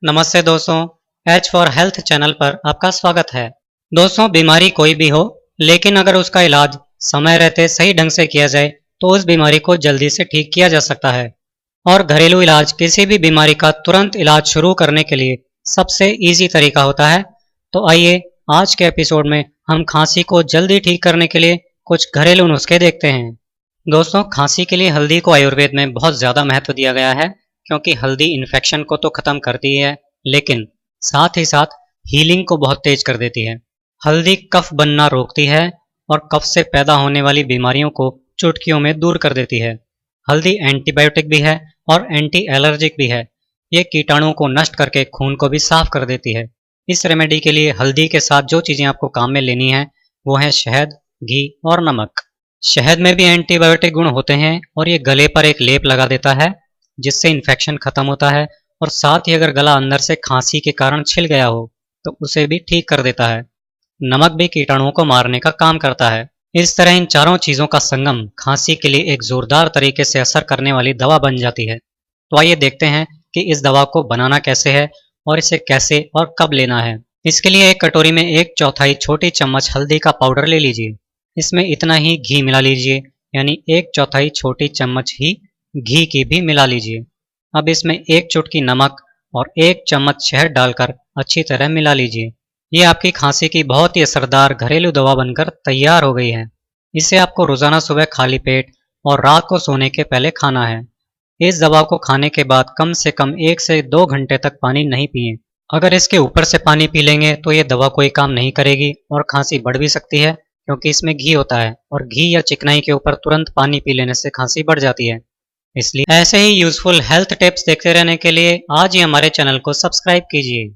नमस्ते दोस्तों, H for health channel पर आपका स्वागत है। दोस्तों, बीमारी कोई भी हो, लेकिन अगर उसका इलाज समय रहते सही ढंग से किया जाए तो उस बीमारी को जल्दी से ठीक किया जा सकता है। और घरेलू इलाज किसी भी बीमारी का तुरंत इलाज शुरू करने के लिए सबसे इजी तरीका होता है। तो आइए आज के एपिसोड में हम खांसी को जल्दी ठीक करने के लिए कुछ घरेलू नुस्खे देखते हैं। दोस्तों, खांसी के लिए हल्दी को आयुर्वेद में बहुत ज़्यादा महत्व दिया गया है, क्योंकि हल्दी इन्फेक्शन को तो ख़त्म करती है, लेकिन साथ ही साथ हीलिंग को बहुत तेज कर देती है। हल्दी कफ बनना रोकती है और कफ से पैदा होने वाली बीमारियों को चुटकियों में दूर कर देती है। हल्दी एंटीबायोटिक भी है और एंटी एलर्जिक भी है। ये कीटाणुओं को नष्ट करके खून को भी साफ कर देती है। इस रेमेडी के लिए हल्दी के साथ जो चीज़ें आपको काम में लेनी है वो है शहद, घी और नमक। शहद में भी एंटीबायोटिक गुण होते हैं और ये गले पर एक लेप लगा देता है, जिससे इन्फेक्शन खत्म होता है। और साथ ही अगर गला अंदर से खांसी के कारण छिल गया हो तो उसे भी ठीक कर देता है। नमक भी कीटाणुओं को मारने का काम करता है। इस तरह इन चारों चीज़ों का संगम खांसी के लिए एक जोरदार तरीके से असर करने वाली दवा बन जाती है। तो आइए देखते हैं कि इस दवा को बनाना कैसे है और इसे कैसे और कब लेना है। इसके लिए एक कटोरी में 1/4 छोटी चम्मच हल्दी का पाउडर ले लीजिए। इसमें इतना ही घी मिला लीजिए, यानी 1/4 छोटी चम्मच ही घी की भी मिला लीजिए। अब इसमें 1 चुटकी नमक और 1 चम्मच शहद डालकर अच्छी तरह मिला लीजिए। ये आपकी खांसी की बहुत ही असरदार घरेलू दवा बनकर तैयार हो गई है। इसे आपको रोजाना सुबह खाली पेट और रात को सोने के पहले खाना है। इस दवा को खाने के बाद कम से कम 1 से 2 घंटे तक पानी नहीं पिएं। अगर इसके ऊपर से पानी पी लेंगे तो ये दवा कोई काम नहीं करेगी और खांसी बढ़ भी सकती है, क्योंकि इसमें घी होता है और घी या चिकनाई के ऊपर तुरंत पानी पी लेने से खांसी बढ़ जाती है। इसलिए ऐसे ही यूजफुल हेल्थ टिप्स देखते रहने के लिए आज ही हमारे चैनल को सब्सक्राइब कीजिए।